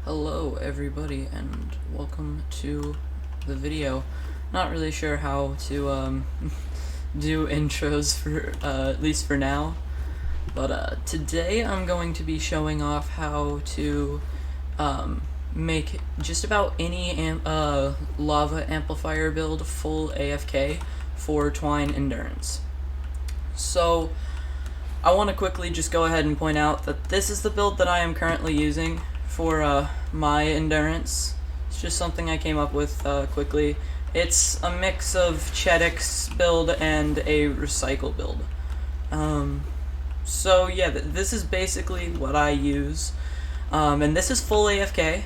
Hello everybody and welcome to the video. Not really sure how to do intros for at least for now, but today I'm going to be showing off how to make just about any Lava Amplifier build full AFK for Twine Endurance. So I want to quickly just go ahead and point out that this is the build that I am currently using for my endurance. It's just something I came up with quickly. It's a mix of Chedic's build and a recycle build. So yeah, this is basically what I use. And this is full AFK.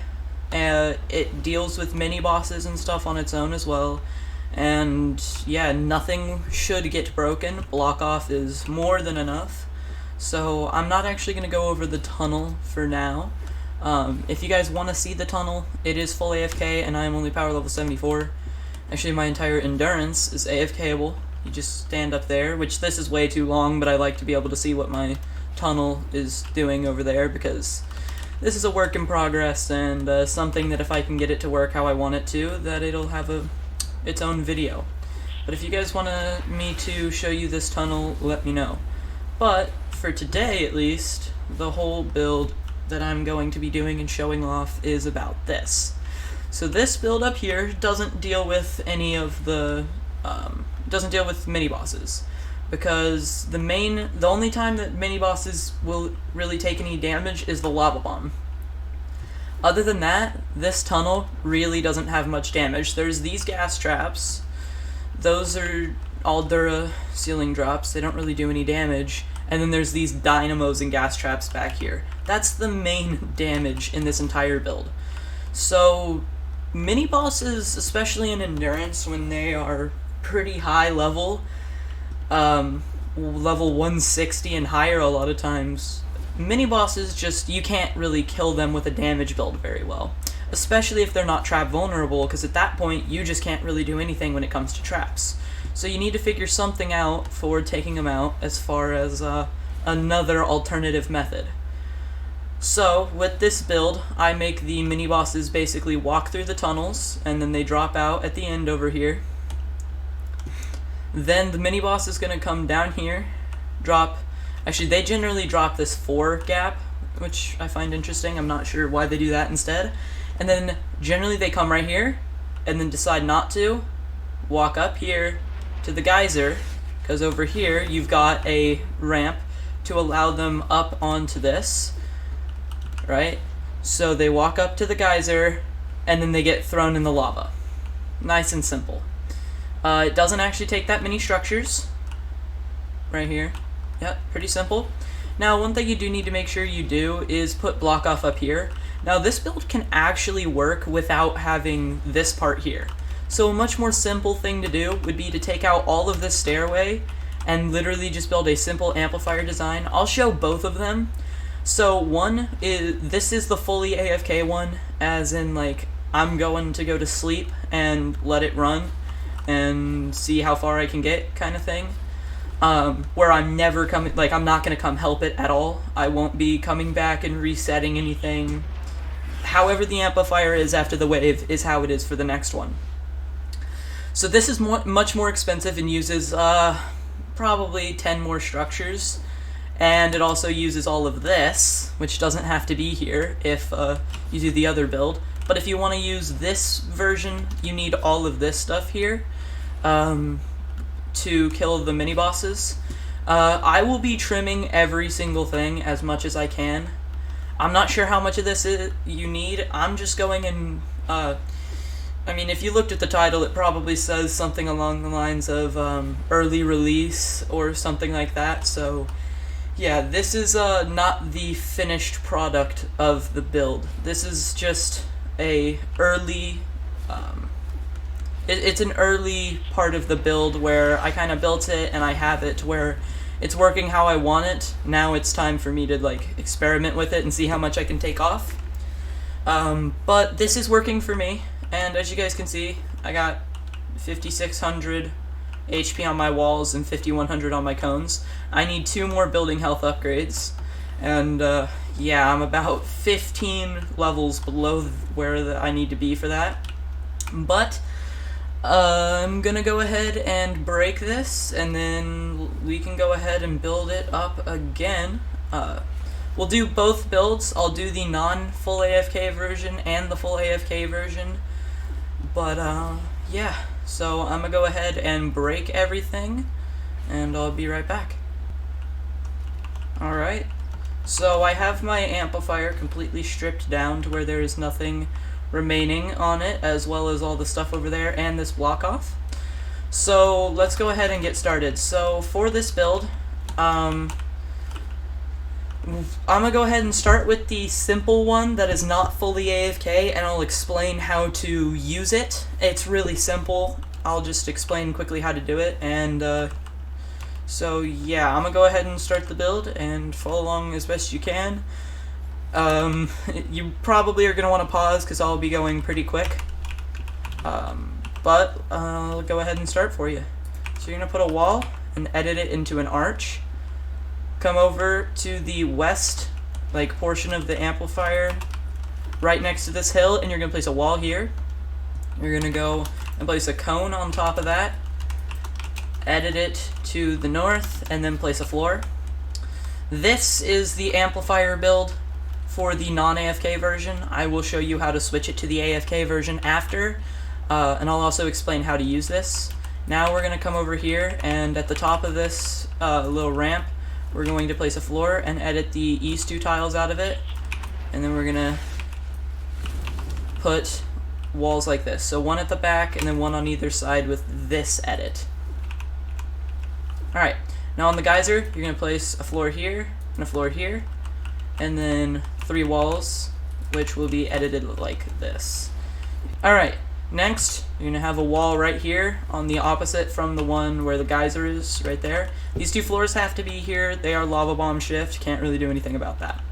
It deals with mini bosses and stuff on its own as well. And yeah, nothing should get broken. Block off is more than enough. So I'm not actually going to go over the tunnel for now. If you guys want to see the tunnel, it is full AFK and I am only power level 74. Actually, my entire endurance is AFKable. You just stand up there, which this is way too long, but I like to be able to see what my tunnel is doing over there because this is a work in progress and something that if I can get it to work how I want it to, that it'll have its own video. But if you guys want me to show you this tunnel, let me know. But for today at least, the whole build that I'm going to be doing and showing off is about this. So this build up here doesn't deal with any of the doesn't deal with mini bosses, because the only time that mini bosses will really take any damage is the lava bomb. Other than that, this tunnel really doesn't have much damage. There's these gas traps. Those are all Dura ceiling drops. They don't really do any damage. And then there's these dynamos and gas traps back here. That's the main damage in this entire build. So mini bosses, especially in endurance, when they are pretty high level, level 160 and higher a lot of times, mini bosses just, you can't really kill them with a damage build very well. Especially if they're not trap vulnerable, because at that point you just can't really do anything when it comes to traps. So you need to figure something out for taking them out as far as another alternative method. So with this build, I make the mini bosses basically walk through the tunnels and then they drop out at the end over here. Then the mini boss is going to come down here, actually they generally drop this 4 gap, which I find interesting. I'm not sure why they do that instead. And then generally they come right here and then decide not to walk up here to the geyser, because over here you've got a ramp to allow them up onto this, right? So they walk up to the geyser and then they get thrown in the lava. Nice and simple. It doesn't actually take that many structures right here. Yep, pretty simple. Now one thing you do need to make sure you do is put block off up here. Now this build can actually work without having this part here. So a much more simple thing to do would be to take out all of this stairway and literally just build a simple amplifier design. I'll show both of them. So this is the fully AFK one, as in like I'm going to go to sleep and let it run and see how far I can get kind of thing. Where I'm never coming, like I'm not going to come help it at all. I won't be coming back and resetting anything. However the amplifier is after the wave is how it is for the next one. So this is much more expensive and uses probably 10 more structures, and it also uses all of this, which doesn't have to be here if you do the other build. But if you want to use this version, you need all of this stuff here to kill the mini bosses. I will be trimming every single thing as much as I can. I'm not sure how much of this you need. I'm just going and I mean, if you looked at the title, it probably says something along the lines of early release or something like that. So yeah, this is not the finished product of the build. This is just a early, it's an early part of the build where I kind of built it and I have it where it's working how I want it. Now it's time for me to like experiment with it and see how much I can take off. But this is working for me. And as you guys can see, I got 5,600 HP on my walls and 5,100 on my cones. I need 2 more building health upgrades. And yeah, I'm about 15 levels below where I need to be for that. But I'm gonna go ahead and break this, and then we can go ahead and build it up again. We'll do both builds. I'll do the non-full AFK version and the full AFK version. But, yeah. So I'm gonna go ahead and break everything, and I'll be right back. Alright. So I have my amplifier completely stripped down to where there is nothing remaining on it, as well as all the stuff over there and this block off. So let's go ahead and get started. So for this build, I'm gonna go ahead and start with the simple one that is not fully AFK, and I'll explain how to use it. It's really simple. I'll just explain quickly how to do it, and so yeah, I'm gonna go ahead and start the build and follow along as best you can. You probably are gonna want to pause because I'll be going pretty quick, but I'll go ahead and start for you. So you're gonna put a wall and edit it into an arch. Come over to the west portion of the amplifier right next to this hill, and you're going to place a wall here. You're going to go and place a cone on top of that, edit it to the north, and then place a floor. This is the amplifier build for the non-AFK version. I will show you how to switch it to the AFK version after, and I'll also explain how to use this. Now we're going to come over here, and at the top of this little ramp, we're going to place a floor and edit the east 2 tiles out of it, and then we're gonna put walls like this. So one at the back and then one on either side with this edit. Alright, now on the geyser, you're gonna place a floor here and a floor here, and then 3 walls, which will be edited like this. Alright, next, you're going to have a wall right here on the opposite from the one where the geyser is, right there. These 2 floors have to be here. They are lava bomb shift. Can't really do anything about that.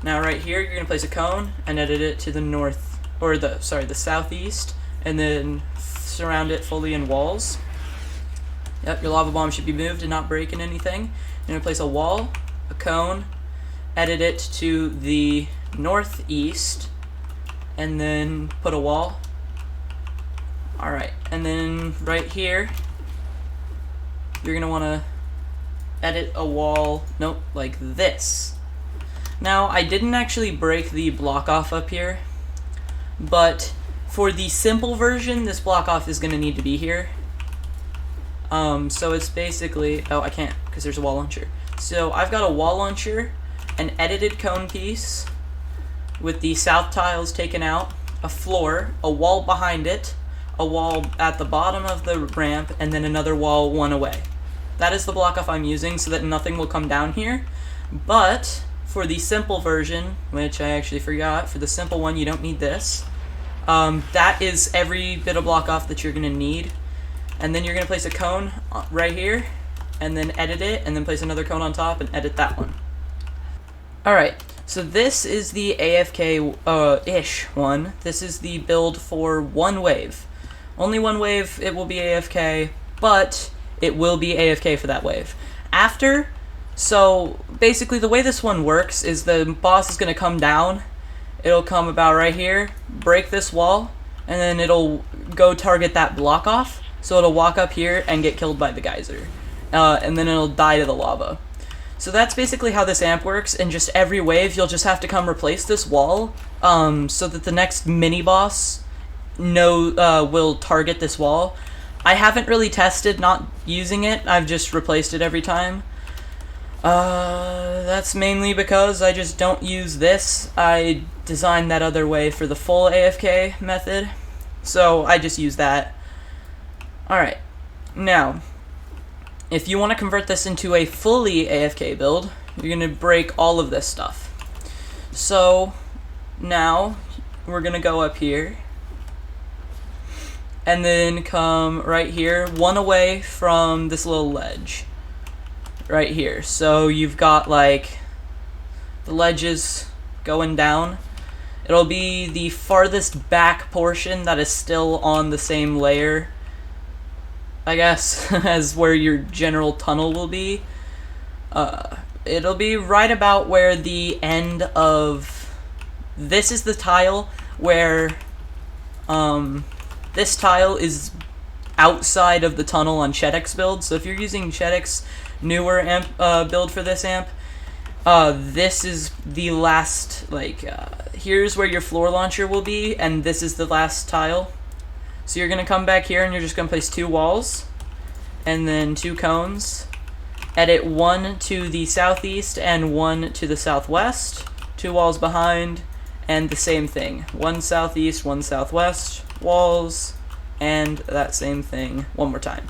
Now right here, you're going to place a cone and edit it to the north, or the southeast, and then surround it fully in walls. Yep, your lava bomb should be moved and not breaking anything. You're going to place a wall, a cone, edit it to the northeast, and then put a wall. Alright, and then right here, you're going to want to edit a wall, nope, like this. Now, I didn't actually break the block off up here, but for the simple version, this block off is going to need to be here. So it's basically, oh, I can't, because there's a wall launcher. So I've got a wall launcher, an edited cone piece with the south tiles taken out, a floor, a wall behind it, a wall at the bottom of the ramp, and then another wall 1 away. That is the block off I'm using so that nothing will come down here. But for the simple version, which I actually forgot, for the simple one you don't need this. That is every bit of block off that you're going to need. And then you're going to place a cone right here, and then edit it, and then place another cone on top and edit that one. Alright, so this is the AFK-ish one. This is the build for 1 wave. Only 1 wave, it will be AFK, but it will be AFK for that wave. After, so basically the way this one works is the boss is going to come down, it'll come about right here, break this wall, and then it'll go target that block off, so it'll walk up here and get killed by the geyser, and then it'll die to the lava. So that's basically how this amp works, and just every wave you'll just have to come replace this wall, so that the next mini-boss will target this wall. I haven't really tested not using it, I've just replaced it every time. That's mainly because I just don't use this. I designed that other way for the full AFK method, so I just use that. Alright, now, if you want to convert this into a fully AFK build, you're going to break all of this stuff. So, now, we're going to go up here, and then come right here, 1 away from this little ledge. Right here. So you've got like the ledges going down. It'll be the farthest back portion that is still on the same layer, I guess, as where your general tunnel will be. it'll be right about where the end of... This is the tile where this tile is outside of the tunnel on Chedek's build. So if you're using Chedek's newer amp build for this amp, this is the last, like, here's where your floor launcher will be, and this is the last tile. So you're going to come back here, and you're just going to place 2 walls, and then 2 cones. Edit 1 to the southeast and 1 to the southwest. 2 walls behind, and the same thing. 1 southeast, 1 southwest, walls, and that same thing one more time.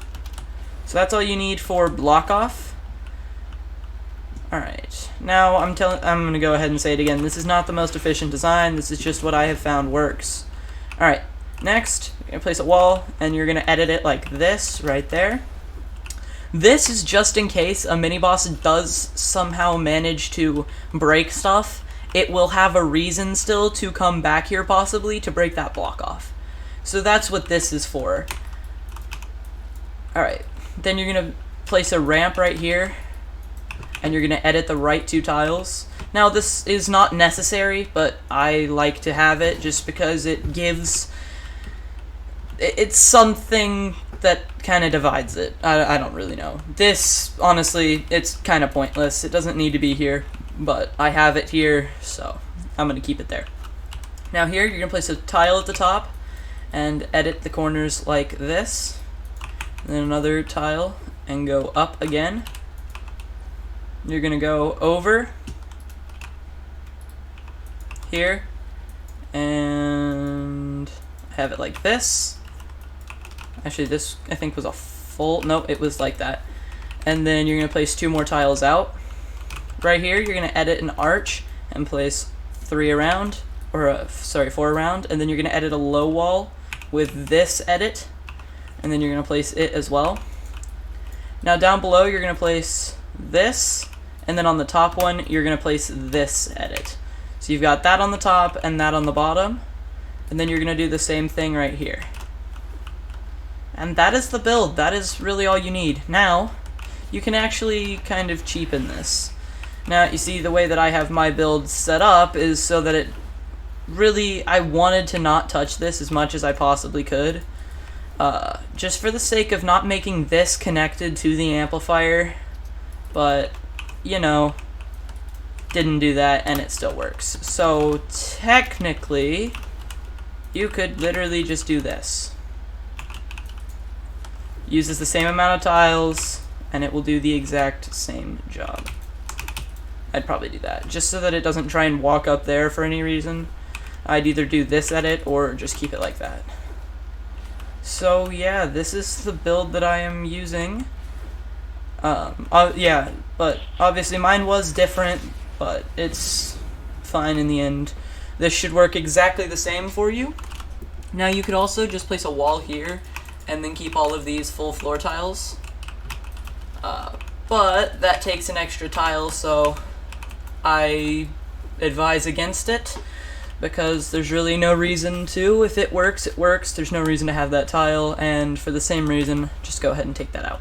So that's all you need for block off. Alright, now I'm going to go ahead and say it again. This is not the most efficient design, this is just what I have found works. Alright, next, you're going to place a wall, and you're going to edit it like this, right there. This is just in case a mini-boss does somehow manage to break stuff. It will have a reason still to come back here, possibly, to break that block off. So that's what this is for. Alright, then you're going to place a ramp right here, and you're going to edit the right 2 tiles. Now, this is not necessary, but I like to have it just because it gives... It's something that kind of divides it. I don't really know. This, honestly, it's kind of pointless. It doesn't need to be here, but I have it here, so I'm going to keep it there. Now here, you're going to place a tile at the top and edit the corners like this. And then another tile and go up again. You're going to go over here and have it like this. Actually, this, I think, was a full... No, it was like that. And then you're going to place 2 more tiles out. Right here, you're going to edit an arch and place 3 around. Or, sorry, 4 around. And then you're going to edit a low wall with this edit. And then you're going to place it as well. Now, down below, you're going to place this. And then on the top one, you're going to place this edit. So you've got that on the top and that on the bottom. And then you're going to do the same thing right here. And that is the build. That is really all you need. Now, you can actually kind of cheapen this. Now, you see the way that I have my build set up is so that it really, I wanted to not touch this as much as I possibly could. Just for the sake of not making this connected to the amplifier. But, you know, didn't do that and it still works. So, technically, you could literally just do this. Uses the same amount of tiles, and it will do the exact same job. I'd probably do that, just so that it doesn't try and walk up there for any reason. I'd either do this edit, or just keep it like that. So yeah, this is the build that I am using. Yeah, but obviously mine was different, but it's fine in the end. This should work exactly the same for you. Now you could also just place a wall here, and then keep all of these full floor tiles. But that takes an extra tile, so I advise against it, because there's really no reason to. If it works, it works. There's no reason to have that tile, and for the same reason, just go ahead and take that out.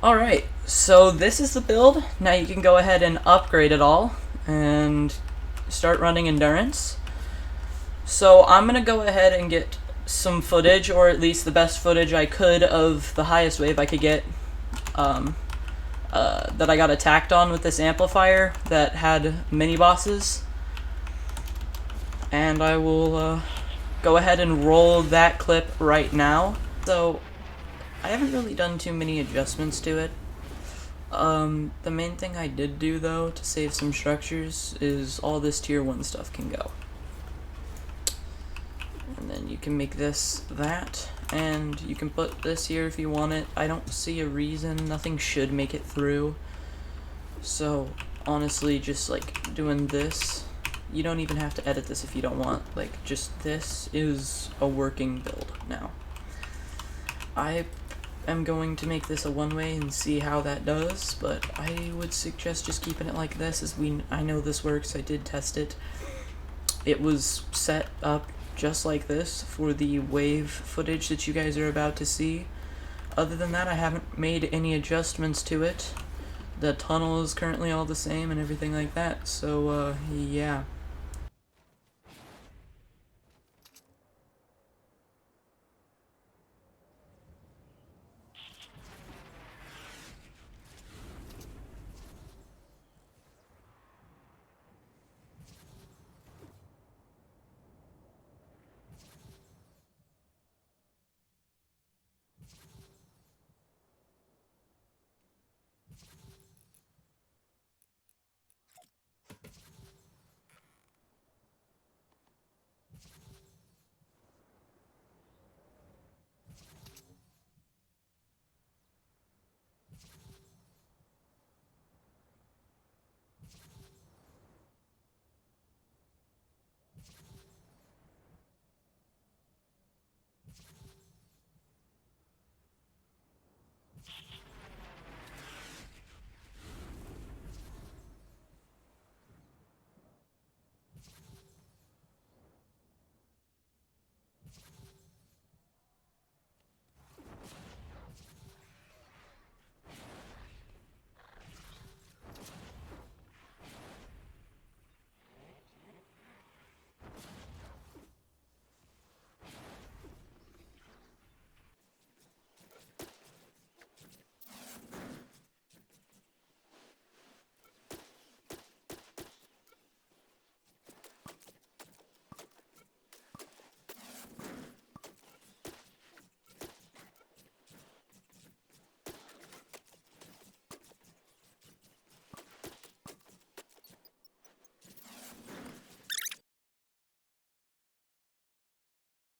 Alright, so this is the build. Now you can go ahead and upgrade it all, and start running Endurance. So I'm going to go ahead and get some footage, or at least the best footage I could of the highest wave I could get that I got attacked on with this amplifier that had mini bosses, and I will go ahead and roll that clip right now. So I haven't really done too many adjustments to it. The main thing I did do though to save some structures is all this tier 1 stuff can go. And then you can make this that, and you can put this here if you want it. I don't see a reason. Nothing should make it through. So, honestly, just like doing this, you don't even have to edit this if you don't want. Like, just this is a working build now. I am going to make this a one-way and see how that does, but I would suggest just keeping it like this, as I know this works. I did test it. It was set up just like this for the wave footage that you guys are about to see. Other than that, I haven't made any adjustments to it. The tunnel is currently all the same and everything like that. So yeah.